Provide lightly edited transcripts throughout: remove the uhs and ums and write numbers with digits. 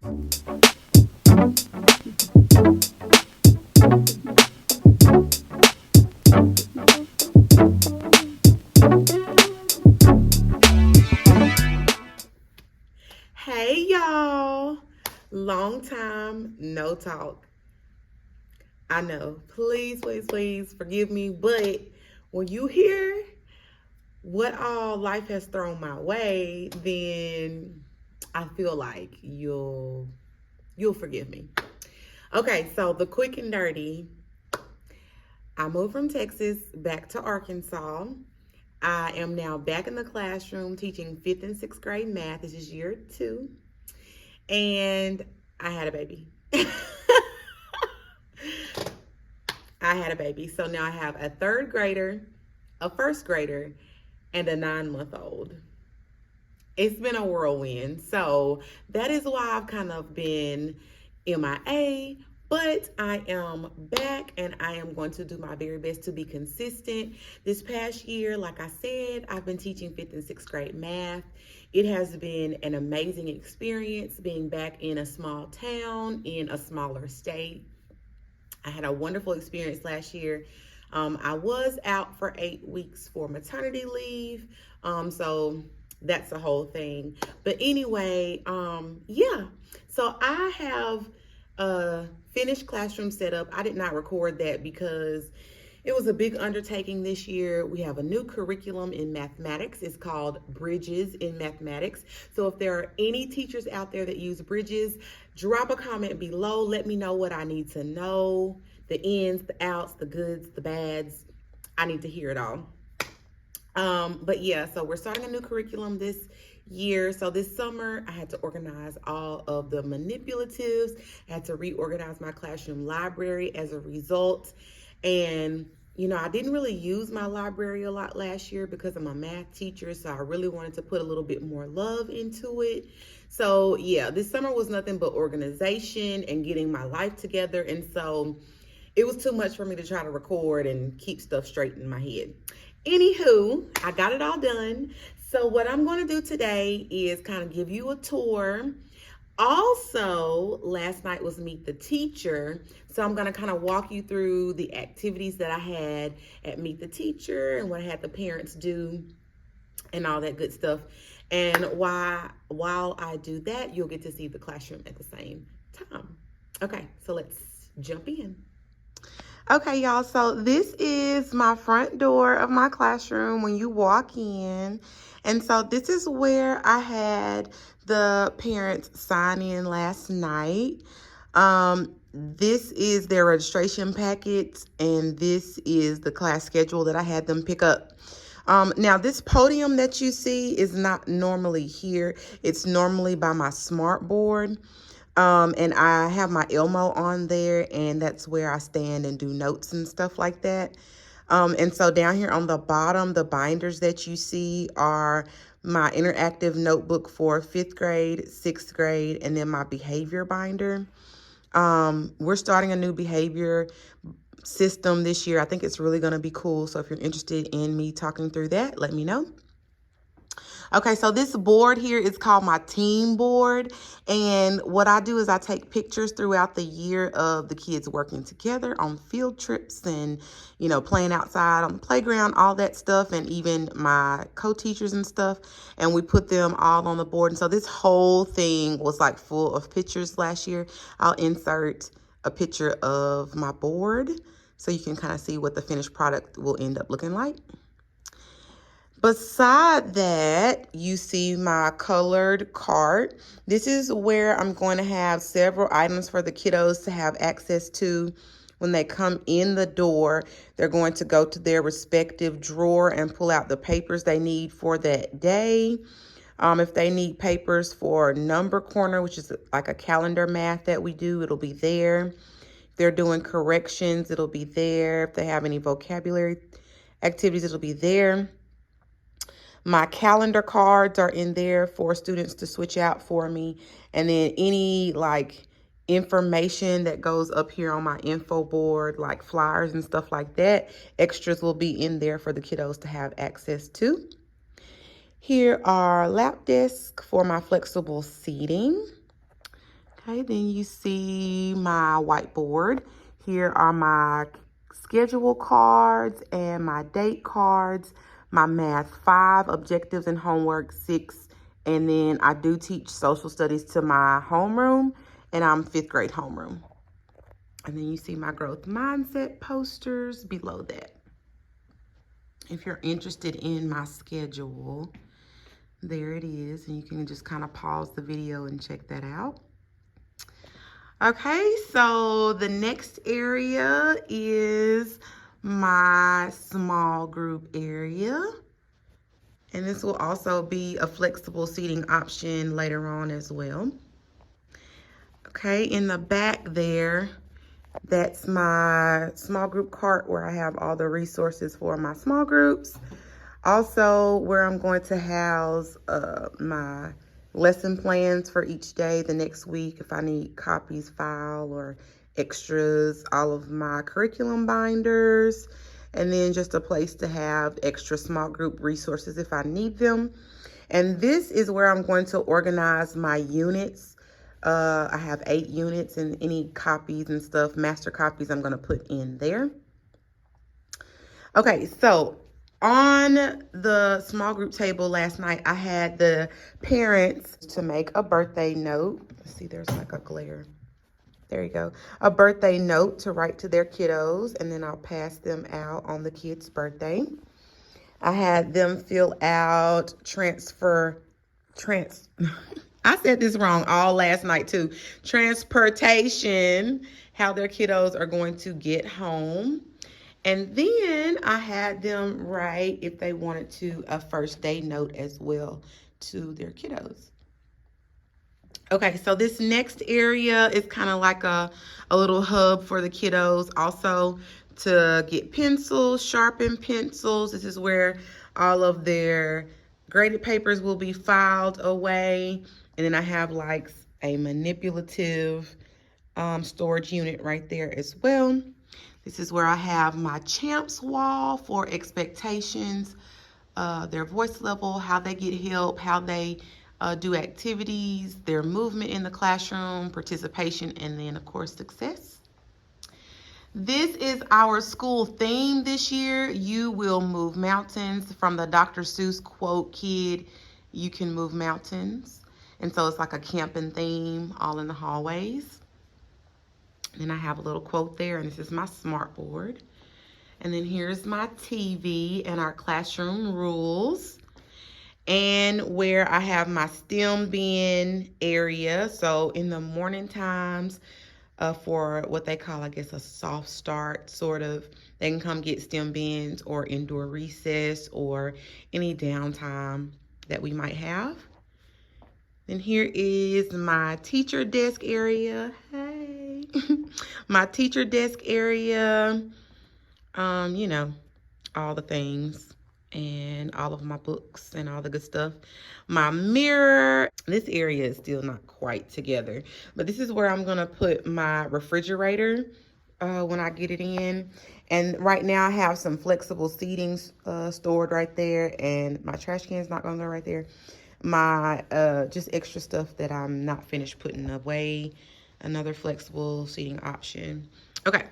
Hey y'all, long time no talk. I know, please, please, please forgive me, but when you hear what all life has thrown my way, then I feel like you'll forgive me. Okay, so the quick and dirty. I moved from Texas back to Arkansas. I am now back in the classroom teaching fifth and sixth grade math. This is year 2. And I had a baby. I had a baby. So now I have a third grader, a first grader, and a 9-month-old. It's been a whirlwind. So that is why I've kind of been MIA, but I am back and I am going to do my very best to be consistent. This past year, like I said, I've been teaching fifth and sixth grade math. It has been an amazing experience being back in a small town, in a smaller state. I had a wonderful experience last year. I was out for 8 weeks for maternity leave. So that's the whole thing. But anyway, yeah. So I have a finished classroom setup. I did not record that because it was a big undertaking this year. We have a new curriculum in mathematics. It's called Bridges in Mathematics. So if there are any teachers out there that use Bridges, drop a comment below. Let me know what I need to know. The ins, the outs, the goods, the bads. I need to hear it all. But yeah, so we're starting a new curriculum this year. So this summer, I had to organize all of the manipulatives. I had to reorganize my classroom library as a result. And, you know, I didn't really use my library a lot last year because I'm a math teacher. So I really wanted to put a little bit more love into it. So yeah, this summer was nothing but organization and getting my life together. And so it was too much for me to try to record and keep stuff straight in my head. Anywho, I got it all done. So what I'm going to do today is kind of give you a tour. Also, last night was Meet the Teacher. So I'm going to kind of walk you through the activities that I had at Meet the Teacher and what I had the parents do and all that good stuff. And while I do that, you'll get to see the classroom at the same time. Okay, so let's jump in. Okay, y'all, so this is my front door of my classroom when you walk in. And so this is where I had the parents sign in last night. This is their registration packets, and this is the class schedule that I had them pick up. Now, this podium that you see is not normally here. It's normally by my smart board. And I have my Elmo on there, and that's where I stand and do notes and stuff like that. And so down here on the bottom, the binders that you see are my interactive notebook for 5th grade, 6th grade, and then my behavior binder. We're starting a new behavior system this year. I think it's really going to be cool. So if you're interested in me talking through that, let me know. Okay, so this board here is called my team board. And what I do is I take pictures throughout the year of the kids working together on field trips and, you know, playing outside on the playground, all that stuff, and even my co-teachers and stuff. And we put them all on the board. And so this whole thing was like full of pictures last year. I'll insert a picture of my board so you can kind of see what the finished product will end up looking like. Beside that, you see my colored cart. This is where I'm going to have several items for the kiddos to have access to when they come in the door. They're going to go to their respective drawer and pull out the papers they need for that day. If they need papers for number corner, which is like a calendar math that we do, it'll be there. If they're doing corrections, it'll be there. If they have any vocabulary activities, it'll be there. My calendar cards are in there for students to switch out for me. And then any like information that goes up here on my info board, like flyers and stuff like that, extras will be in there for the kiddos to have access to. Here are lap desks for my flexible seating. Okay, then you see my whiteboard. Here are my schedule cards and my date cards, my math 5, objectives and homework 6, and then I do teach social studies to my homeroom, and I'm 5th grade homeroom. And then you see my growth mindset posters below that. If you're interested in my schedule, there it is, and you can just kind of pause the video and check that out. Okay, so the next area is my small group area. And this will also be a flexible seating option later on as well. Okay, in the back there, that's my small group cart where I have all the resources for my small groups. Also, where I'm going to house my lesson plans for each day the next week if I need copies, file, or extras, all of my curriculum binders, and then just a place to have extra small group resources if I need them. And this is where I'm going to organize my units. I have 8 units, and any copies and stuff, master copies, I'm going to put in there. Okay, so on the small group table last night, I had the parents to make a birthday note. Let's see, there's like a glare. There you go. A birthday note to write to their kiddos, and then I'll pass them out on the kid's birthday. I had them fill out I said this wrong all last night too. Transportation, how their kiddos are going to get home. And then I had them write, if they wanted to, a first day note as well to their kiddos. Okay, so this next area is kind of like a little hub for the kiddos. Also to get pencils, sharpen pencils. This is where all of their graded papers will be filed away. And then I have like a manipulative storage unit right there as well. This is where I have my champs wall for expectations, their voice level, how they get help, how they do activities, their movement in the classroom, participation, and then, of course, success. This is our school theme this year. You will move mountains. From the Dr. Seuss quote, "Kid, you can move mountains." And so it's like a camping theme all in the hallways. And I have a little quote there, and this is my smart board. And then here's my TV and our classroom rules. And where I have my STEM bin area. So in the morning times, for what they call, I guess, a soft start, sort of, they can come get STEM bins or indoor recess or any downtime that we might have. And here is my teacher desk area. Hey, my teacher desk area. You know, all the things and all of my books and all the good stuff. My mirror. This area is still not quite together, but this is where I'm gonna put my refrigerator when I get it in. And right now I have some flexible seating stored right there, and my trash can is not gonna go right there. My just extra stuff that I'm not finished putting away. Another flexible seating option. Okay.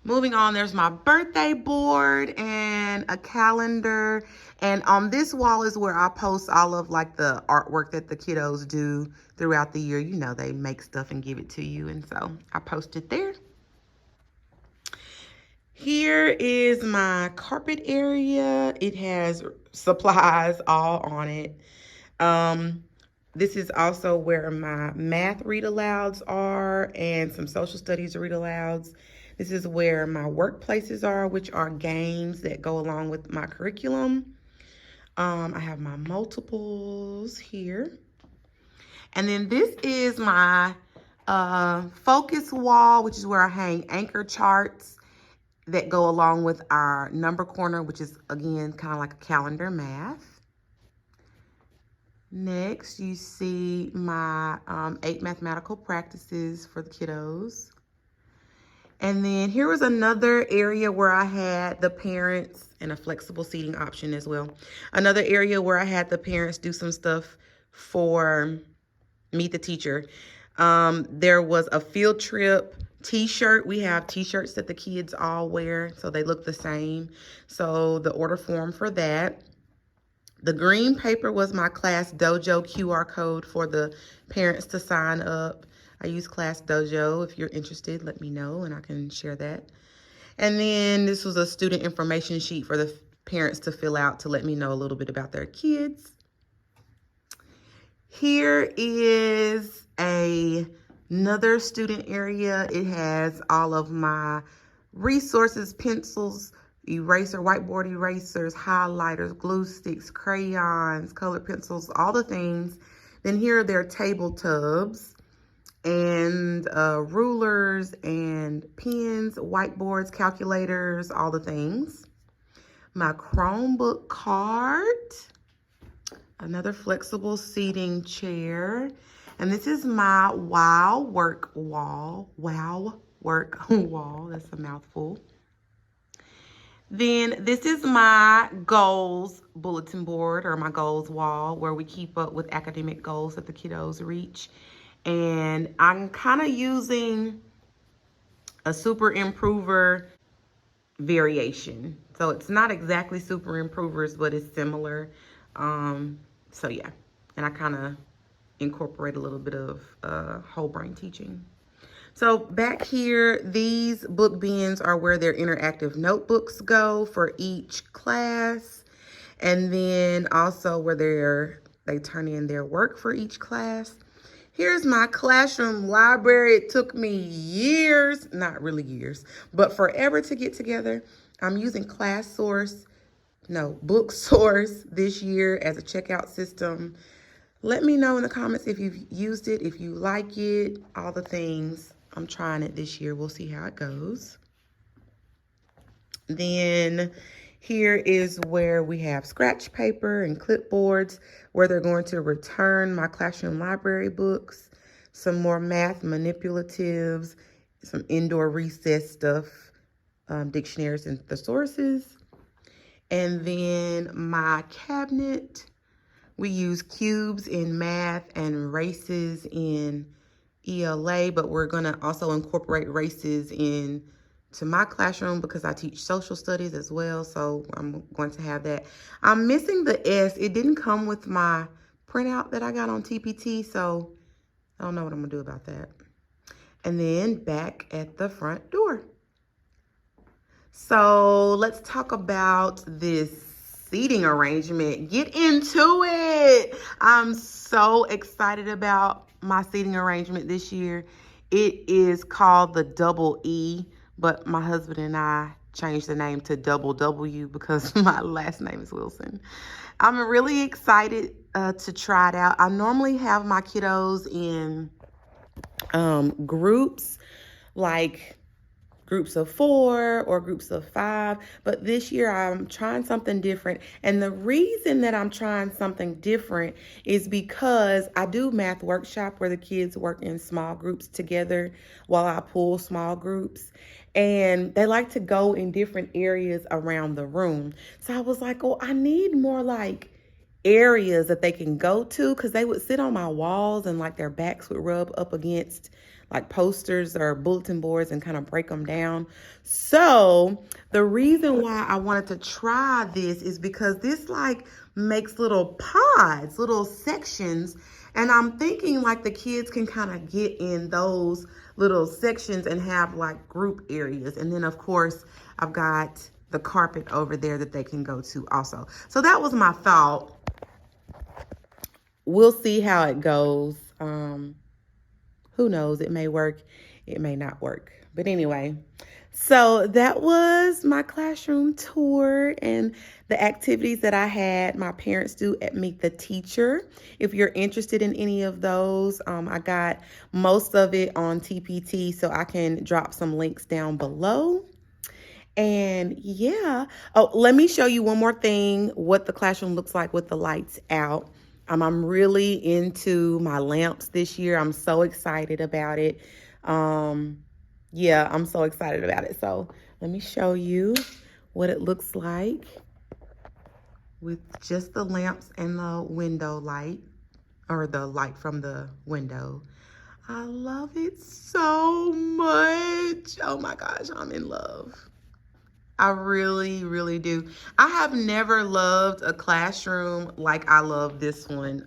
Moving on, there's my birthday board and a calendar. And on this wall is where I post all of like the artwork that the kiddos do throughout the year. You know, they make stuff and give it to you. And so I post it there. Here is my carpet area. It has supplies all on it. This is also where my math read alouds are and some social studies read alouds. This is where my workplaces are, which are games that go along with my curriculum. I have my multiples here. And then this is my focus wall, which is where I hang anchor charts that go along with our number corner, which is, again, kind of like a calendar math. Next, you see my 8 mathematical practices for the kiddos. And then here was another area where I had the parents, and a flexible seating option as well. Another area where I had the parents do some stuff for Meet the Teacher. There was a field trip t-shirt. We have t-shirts that the kids all wear, so they look the same. So the order form for that. The green paper was my Class Dojo QR code for the parents to sign up. I use Class Dojo. If you're interested, let me know and I can share that. And then this was a student information sheet for the parents to fill out to let me know a little bit about their kids. Here is another student area. It has all of my resources, pencils, whiteboard erasers, highlighters, glue sticks, crayons, colored pencils, all the things. Then here are their table tubs and rulers and pens, whiteboards, calculators, all the things. My Chromebook cart, another flexible seating chair. And this is my YALL Work wall. YALL Work wall. That's a mouthful. Then this is my goals bulletin board, or my goals wall, where we keep up with academic goals that the kiddos reach. And I'm kind of using a super improver variation. So it's not exactly super improvers, but it's similar. So yeah, and I kind of incorporate a little bit of whole brain teaching. So back here, these book bins are where their interactive notebooks go for each class. And then also where they turn in their work for each class. Here's my classroom library. It took me years, not really years, but forever to get together. I'm using Book Source this year as a checkout system. Let me know in the comments if you've used it, if you like it, all the things. I'm trying it this year. We'll see how it goes. Then here is where we have scratch paper and clipboards where they're going to return my classroom library books, some more math manipulatives, some indoor recess stuff, dictionaries and thesauruses. And then my cabinet, we use cubes in math and races in ELA, but we're going to also incorporate races into my classroom because I teach social studies as well. So I'm going to have that. I'm missing the S. It didn't come with my printout that I got on TPT, so I don't know what I'm going to do about that. And then back at the front door. So let's talk about this seating arrangement. Get into it. I'm so excited about my seating arrangement this year. It is called the Double E, but my husband and I changed the name to Double W because my last name is Wilson. I'm really excited to try it out. I normally have my kiddos in groups, like groups of 4 or groups of 5, but this year I'm trying something different. And the reason that I'm trying something different is because I do math workshop where the kids work in small groups together while I pull small groups, and they like to go in different areas around the room. So I was like, oh, I need more like areas that they can go to, because they would sit on my walls and like their backs would rub up against like posters or bulletin boards and kind of break them down. So the reason why I wanted to try this is because this like makes little pods, little sections. And I'm thinking like the kids can kind of get in those little sections and have like group areas. And then of course I've got the carpet over there that they can go to also. So that was my thought. We'll see how it goes. Who knows? It may work. It may not work. But anyway, so that was my classroom tour and the activities that I had my parents do at Meet the Teacher. If you're interested in any of those, I got most of it on TPT, so I can drop some links down below. And yeah, oh, let me show you one more thing, what the classroom looks like with the lights out. I'm really into my lamps this year. I'm so excited about it. Yeah, I'm so excited about it. So let me show you what it looks like with just the lamps and the window light, or the light from the window. I love it so much. Oh my gosh, I'm in love. I really, really do. I have never loved a classroom like I love this one.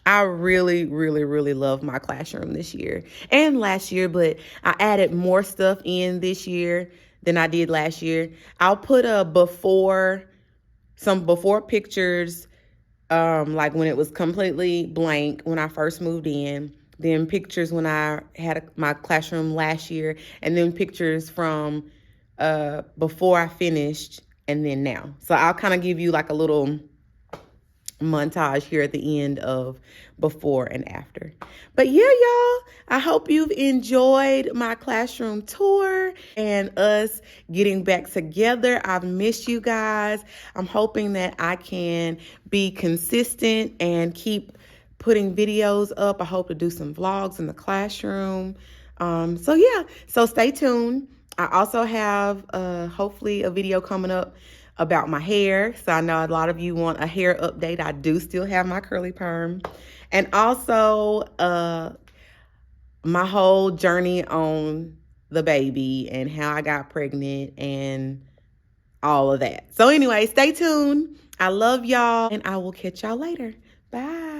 I really, really, really love my classroom this year and last year, but I added more stuff in this year than I did last year. I'll put some before pictures, like when it was completely blank when I first moved in, then pictures when I had my classroom last year, and then pictures from before I finished and then now. So I'll kind of give you like a little montage here at the end of before and after. But yeah, y'all, I hope you've enjoyed my classroom tour and us getting back together. I've missed you guys. I'm hoping that I can be consistent and keep putting videos up. I hope to do some vlogs in the classroom. So stay tuned. I also have hopefully a video coming up about my hair. So I know a lot of you want a hair update. I do still have my curly perm. And also my whole journey on the baby and how I got pregnant and all of that. So anyway, stay tuned. I love y'all and I will catch y'all later. Bye.